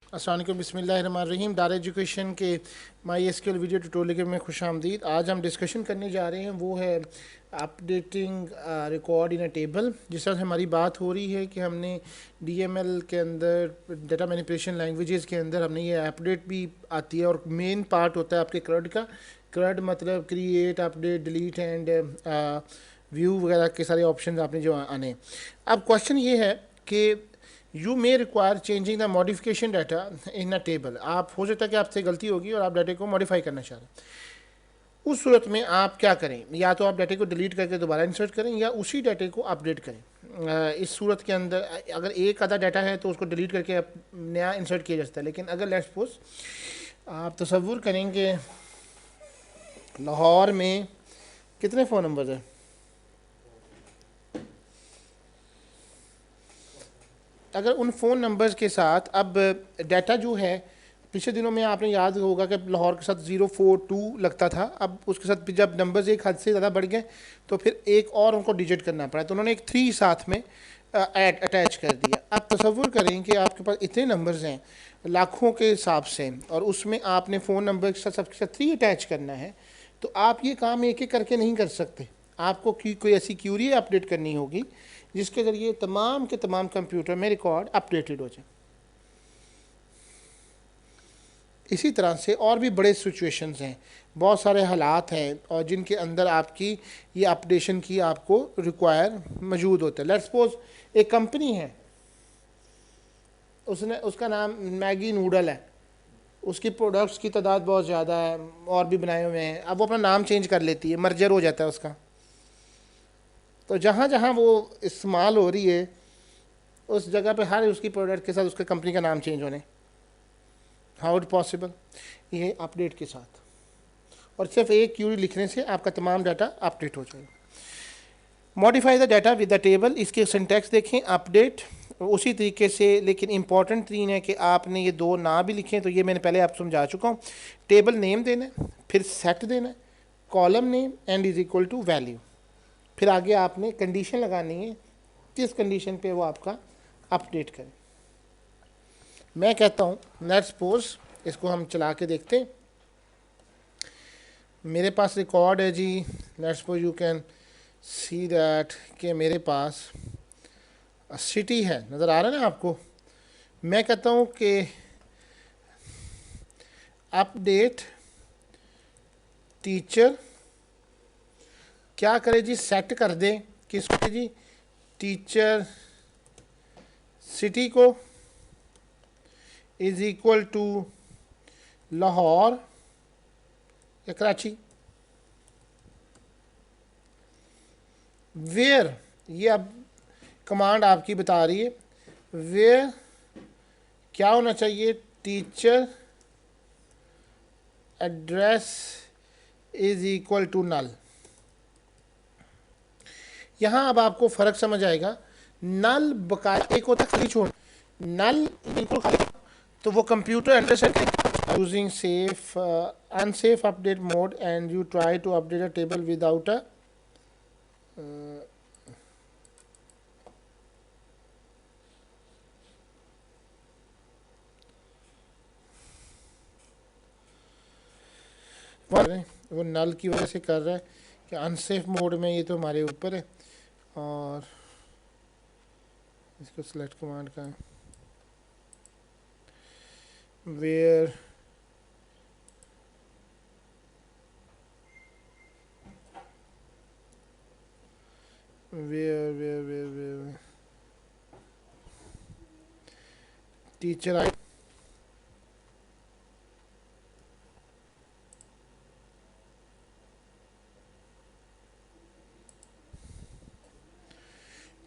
अस्सलाम वालेकुम, बिस्मिल्लाहिर्रहमानिर्रहीम। डार एजुकेशन के माई एसक्यूएल वीडियो ट्यूटोरियल में खुश आमदीद। आज हम डिस्कशन करने जा रहे हैं वो है updating record in a table. जिस तरह से हमारी बात हो रही है कि हमने डीएमएल के अंदर डाटा मैनिपुलेशन लैंग्वेजेस के अंदर हमने ये अपडेट भी आती है और मेन पार्ट होता है आपके CRUD का। CRUD मतलब create, update, delete and view वगैरह के सारे ऑप्शन आपने जो आने। अब क्वेश्चन ये है कि you may require changing the modification data in a table. आप हो सकता है कि आपसे गलती होगी और आप डाटे को मॉडिफाई करना चाह रहे हैं। उस सूरत में आप क्या करें, या तो आप डाटे को डिलीट करके दोबारा इंसर्ट करें या उसी डाटे को अपडेट करें। इस सूरत के अंदर अगर एक आधा डाटा है तो उसको डिलीट करके नया इंसर्ट किया जा सकता है। लेकिन अगर लेट्स सपोज आप तसव्वुर करेंगे लाहौर में कितने फ़ोन नंबर हैं, अगर उन फ़ोन नंबर्स के साथ अब डाटा जो है, पिछले दिनों में आपने याद होगा कि लाहौर के साथ 042 लगता था। अब उसके साथ जब नंबर्स एक हद से ज़्यादा बढ़ गए तो फिर एक और उनको डिजिट करना पड़ा, तो उन्होंने एक 3 साथ में अटैच कर दिया। अब तसव्वुर करें कि आपके पास इतने नंबर्स हैं लाखों के हिसाब से, और उसमें आपने फ़ोन नंबर के साथ सबके साथ 3 अटैच करना है, तो आप ये काम एक एक करके नहीं कर सकते। आपको कोई ऐसी क्यूरी अपडेट करनी होगी जिसके ज़रिए तमाम के तमाम कंप्यूटर में रिकॉर्ड अपडेटेड हो जाए। इसी तरह से और भी बड़े सिचुएशंस हैं, बहुत सारे हालात हैं और जिनके अंदर आपकी ये अपडेशन की आपको रिक्वायर मौजूद होता है। लेट्स सपोज एक कंपनी है, उसका नाम मैगी नूडल है, उसकी प्रोडक्ट्स की तादाद बहुत ज़्यादा है और भी बनाए हुए हैं। अब वो अपना नाम चेंज कर लेती है, मर्जर हो जाता है उसका। तो जहाँ जहाँ वो इस्तेमाल हो रही है उस जगह पे हर उसकी प्रोडक्ट के साथ उसके कंपनी का नाम चेंज होने, हाउ इट पॉसिबल? ये अपडेट के साथ, और सिर्फ एक क्यूरी लिखने से आपका तमाम डाटा अपडेट हो जाएगा। Modify the data with the table, इसके सिंटैक्स देखें, अपडेट उसी तरीके से। लेकिन इंपॉर्टेंट तीन है कि आपने ये दो ना भी लिखें, तो ये मैंने पहले आप समझा चुका हूँ। टेबल नेम देना है, फिर सेट देना है, column name and is equal to value, फिर आगे आपने कंडीशन लगानी है किस कंडीशन पे वो आपका अपडेट करें। मैं कहता हूँ लेट्स सपोज इसको हम चला के देखते हैं। मेरे पास रिकॉर्ड है जी, let's suppose you can see that कि मेरे पास सिटी है, नज़र आ रहा है ना आपको। मैं कहता हूँ कि अपडेट टीचर, क्या करे जी, सेट कर दें किसको जी, टीचर सिटी को इज इक्वल टू लाहौर या कराची। वेयर, ये अब कमांड आपकी बता रही है, वेयर क्या होना चाहिए, teacher address is equal to null. यहाँ अब आपको फ़र्क समझ आएगा। नल बकाया एक होता है खाली छोड़, नल बिल्कुल खाली, तो वो computer understand using safe unsafe update mode and you try to update a table without a वो नल की वजह से कर रहा है कि अनसेफ मोड में, ये तो हमारे ऊपर है। और इसको सेलेक्ट कमांड का where where where where where teacher I,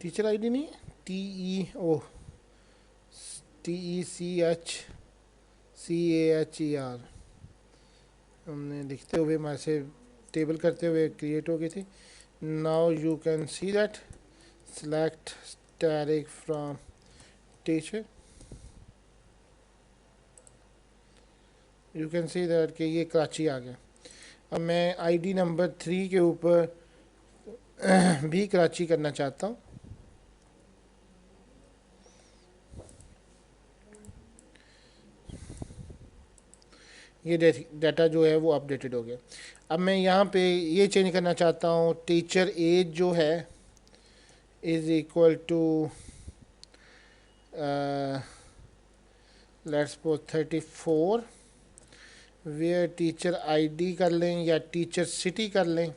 teacher ID नहीं, TECHCHER हमने लिखते हुए हमारे से टेबल करते हुए क्रिएट हो गई थी। Now you can see that select static from teacher, you can see that कि ये कराची आ गया। अब मैं आईडी नंबर 3 के ऊपर भी कराची करना चाहता हूँ। ये डाटा जो है वो अपडेटेड हो गया। अब मैं यहाँ पे ये चेंज करना चाहता हूँ, टीचर एज जो है is equal to let's suppose 34, where teacher ID कर लें या टीचर सिटी कर लें।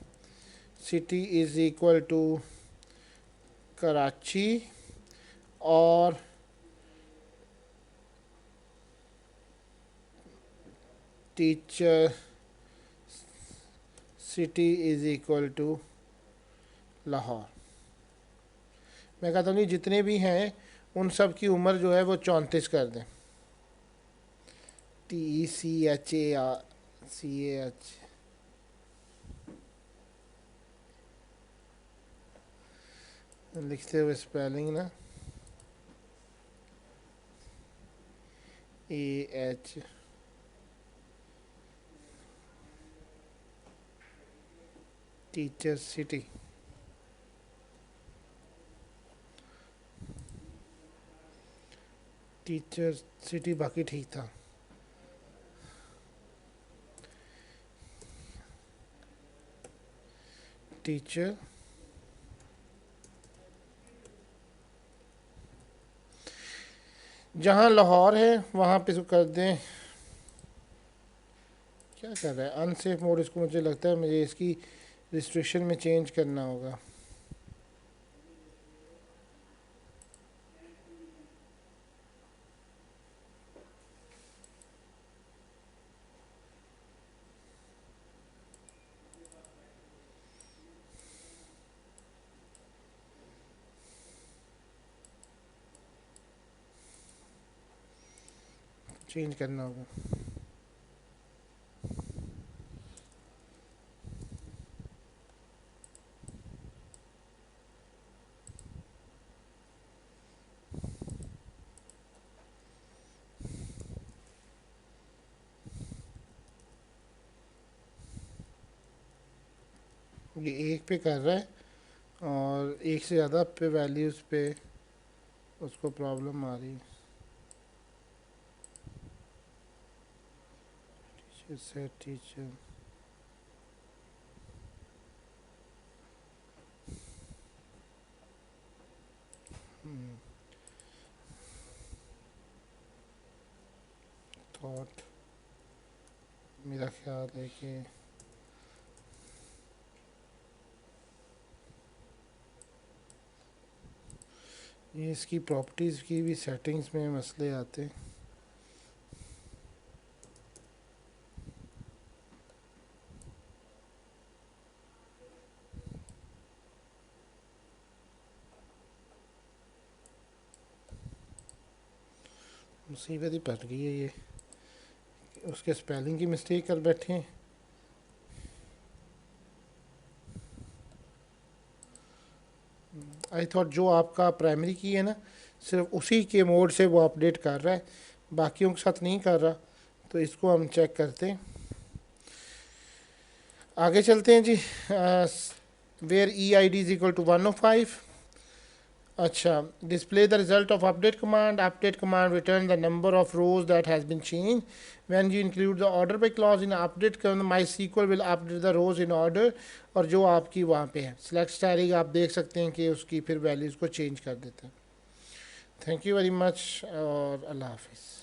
City is equal to Karachi और teacher city is equal to Lahore. मैं कहता हूँ जितने भी हैं उन सब की उम्र जो है वो 34 कर दें। TECHARCH लिखते हुए स्पेलिंग ना, AH teacher city. Teacher city बाकी ठीक था। टीचर जहाँ लाहौर है वहाँ पे कर दें। क्या कर रहा है अनसेफ मोड, इसको मुझे लगता है मुझे इसकी रिस्ट्रिक्शन में चेंज करना होगा। चेंज करना होगा। ये एक पे कर रहा है और एक से ज़्यादा पे वैल्यूज़ पे उसको प्रॉब्लम आ रही है। टीचर से टीचर थॉट, मेरा ख्याल है कि ये इसकी प्रॉपर्टीज़ की भी सेटिंग्स में मसले आते हैं। मुसीबत ही पड़ गई है ये, उसके स्पेलिंग की मिस्टेक कर बैठे हैं। आई थॉट जो आपका प्राइमरी की है ना, सिर्फ उसी के मोड से वो अपडेट कर रहा है, बाकियों के साथ नहीं कर रहा। तो इसको हम चेक करते हैं, आगे चलते हैं जी। Where EID is equal to 105। अच्छा, display the result of update command. Update command return the number of rows that has been changed. When you include the order by clause in update command, MySQL will update the rows in order। और जो आपकी वहाँ पे है select styling, आप देख सकते हैं कि उसकी फिर वैल्यूज़ को चेंज कर देते हैं। थैंक यू वेरी मच और अल्लाह हाफिज़।